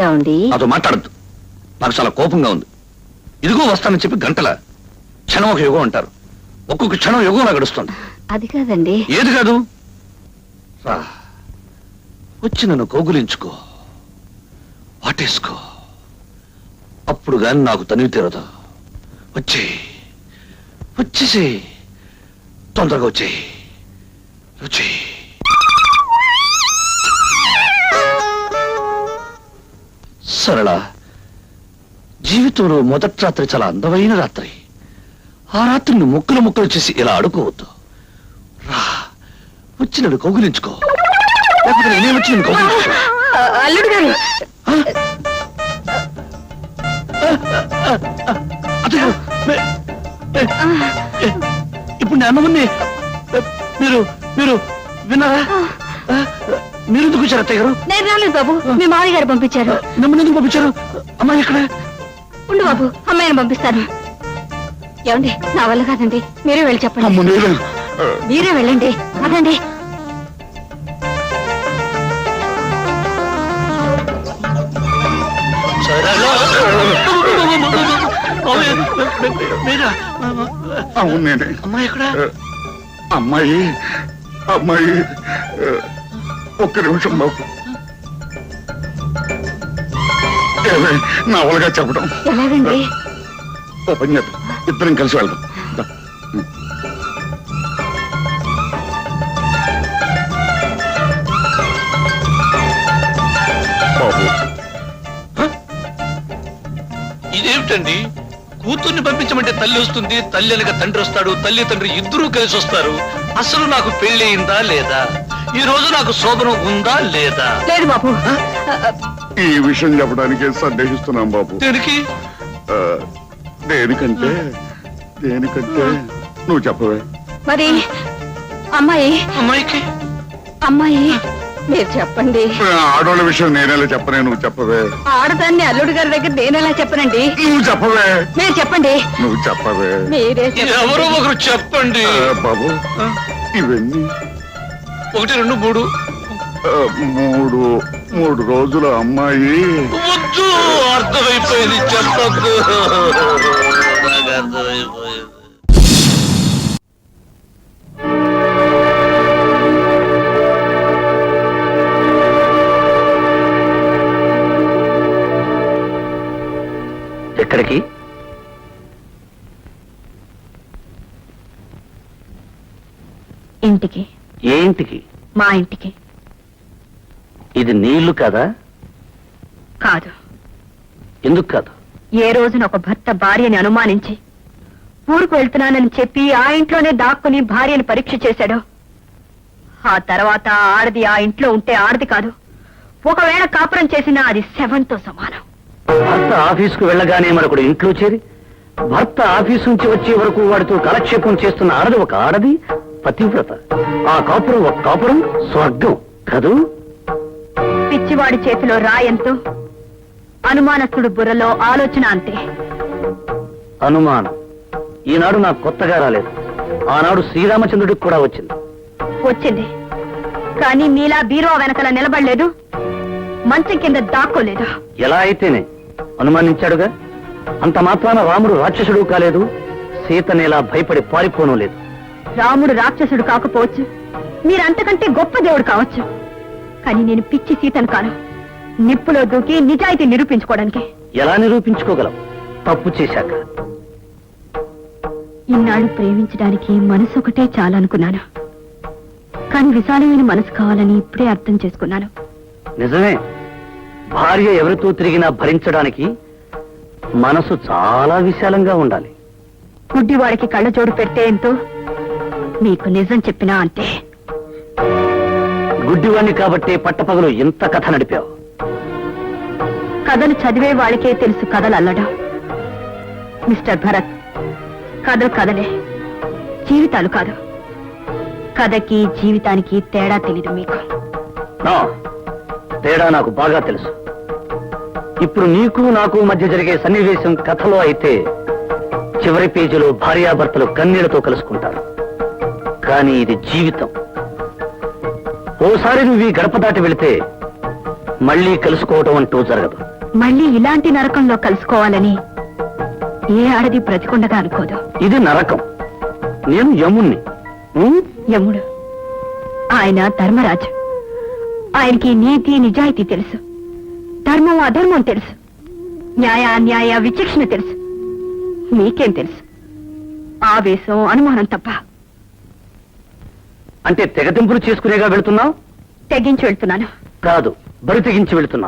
ఏమండి నాతో మాట్లాడద్దు. నాకు చాలా కోపంగా ఉంది. ఇదిగో వస్తానని చెప్పి గంటల క్షణం ఒక యుగం అంటారు. ఒక్కొక్క క్షణం యుగంలా గడుస్తుంది. అది కాదండి. ఏది కాదు? రా, వచ్చి నన్ను కౌగులించుకో, వాటేసుకో. అప్పుడు గాని నాకు తనివి తీరదు. వచ్చేసి తొందరగా వచ్చి సరళ, జీవితంలో మొదటి రాత్రి చాలా అందమైన రాత్రి. ఆ రాత్రిని ముక్కలు చేసి ఇలా ఆడుకోవద్దు. రా, వచ్చి నన్ను కౌగులించుకో, లేకపోతే నేనే వచ్చి నన్ను కౌగులించుకో. అల్లుడు గారు, ఇప్పుడు నేను అన్నమని మీరు విన్నారా? మీరు ఎందుకు వచ్చారు అత్తయ్య గారు? నేను రాలేదు బాబు, మీ మామయ్య గారు పంపించారు. నమ్మని ఎందుకు పంపించారు? అమ్మాయి ఎక్కడ? ఉండు బాబు, అమ్మాయిని పంపిస్తాను. ఏమండి, నా వల్ల కాదండి, మీరే వెళ్ళి చెప్పండి. మీరే వెళ్ళండి, అదండి. అవును నేనే. అమ్మాయి ఎక్కడ? అమ్మాయి ఒక్క నిమిషం బాబు. నా వల్లగా చెప్పడం ఎలాగండి? ఓ పని చెప్పి ఇద్దరం కలిసి వెళ్దాం. బాబు, ఇదేమిటండి? కూతుర్ని పంపించమంటే తల్లి వస్తుంది, తల్లి అనగా తండ్రి వస్తాడు, తల్లి తండ్రి ఇద్దరూ కలిసి వస్తారు. అసలు నాకు పెళ్లి అయిందా లేదా? ఈ రోజు నాకు శోభనం ఉందా లేదా? లేదు బాబు. ఈ విషయం చెప్పడానికే సందేహిస్తున్నాం బాబు. దేనికి? దేనికంటే నువ్వు చెప్పవే. మరి అమ్మాయికి మీరు చెప్పండి. ఆడోళ్ళ విషయం నేనేలా చెప్పనే, నువ్వు చెప్పవే. ఆడదాన్ని అల్లుడు గారి దగ్గర నేనెలా చెప్పనండి? నువ్వు చెప్పవే. మీరు చెప్పండి. నువ్వు చెప్పవే. మీరే ఎవరో ఒకరు చెప్పండి బాబు. ఇవన్నీ 1, 2, 3. మూడు రోజుల అమ్మాయి. వద్దు, అర్థమైపోయింది, చెప్పద్దు. అర్థమైపోయింది. ఎక్కడికి? ఇంటికి. ఏ ఇంటికి? మా ఇంటికి. ఇది నీళ్లు కదా? కాదు. ఎందుకు కాదు? ఏ రోజున ఒక భర్త భార్యని అనుమానించి ఊరుకు వెళ్తున్నానని చెప్పి ఆ ఇంట్లోనే దాక్కుని భార్యని పరీక్ష చేశాడో, ఆ తర్వాత ఆడది ఆ ఇంట్లో ఉంటే ఆడది కాదు, ఒకవేళ కాపురం చేసినా అది శవంతో సమానం. భర్త ఆఫీసుకు వెళ్ళగానే మరొకడు ఇంట్లో చేరి భర్త ఆఫీసు నుంచి వచ్చే వరకు వాడితో కాలక్షేపం చేస్తున్న ఆడది ఒక ఆడది, పతివ్రత. ఆ కాపురం ఒక కాపురం, స్వర్గం కదూ? పిచ్చివాడి చేతిలో రాయంతో, అనుమానస్తుడు బుర్రలో ఆలోచన అంతే. అనుమానం ఈనాడు నాకు కొత్తగా రాలేదు. ఆనాడు శ్రీరామచంద్రుడికి కూడా వచ్చింది. కానీ మీలా బీరువా వెనకల నిలబడలేదు, మంచం కింద దాక్కోలేదు. ఎలా అయితేనే అనుమానించాడుగా. అంత మాత్రాన రాముడు రాక్షసుడు కాలేదు, సీతనేలా భయపడి పారిపోను లేదు. రాముడు రాక్షసుడు కాకపోవచ్చు, మీరంతకంటే గొప్ప దేవుడు కావచ్చు. కానీ నేను పిచ్చి సీతను కాను, నిప్పులో దూకి నిజాయితీ నిరూపించుకోవడానికి. ఎలా నిరూపించుకోగలం తప్పు చేశాక? ఇన్నాళ్ళు ప్రేమించడానికి మనసు ఒకటే చాలనుకున్నాను, కానీ విశాలమైన మనసు కావాలని ఇప్పుడే అర్థం చేసుకున్నాను. నిజమే, భార్య ఎవరితో తిరిగినా భరించడానికి మనసు చాలా విశాలంగా ఉండాలి. గుడ్డివాడికి కళ్ళజోడు పెడితే ఎంతో, మీకు నిజం చెప్పినా అంతే. గుడ్డివాణ్ణి కాబట్టే పట్టపగలు ఎంత కథ నడిపావు. కథలు చదివే వాళ్ళకే తెలుసు కథలు అల్లడం. మిస్టర్ భరత్, కథలు కథలే, జీవితాలు కాదు. కథకి జీవితానికి తేడా తెలీదు మీకు. తేడా నాకు బాగా తెలుసు. ఇప్పుడు నీకు నాకు మధ్య జరిగే సన్నివేశం కథలో అయితే చివరి పేజీలో భార్యాభర్తలు కన్నీళ్లతో కలుసుకుంటారు. కానీ ఇది జీవితం. ఓసారి నువ్వు ఈ గడప దాటి వెళితే మళ్ళీ కలుసుకోవటం అంటూ జరగదు. మళ్ళీ ఇలాంటి నరకంలో కలుసుకోవాలని ఏ ఆడది బ్రతికుండగా అనుకోదు. ఇది నరకం. నేను యముణ్ణి. యముడు ఆయన ధర్మరాజు. ఆయనకి నీతి నిజాయితీ తెలుసు, ధర్మం అధర్మం తెలుసు, న్యాయ అన్యాయ విచక్షణ తెలుసు. మీకేం తెలుసు? ఆవేశం, అనుమానం తప్ప. అంటే తెగతింపులు చేసుకునేగా వెళుతున్నావు? తెగించి వెళ్తున్నాను. కాదు, బరి తెగించి వెళుతున్నావు.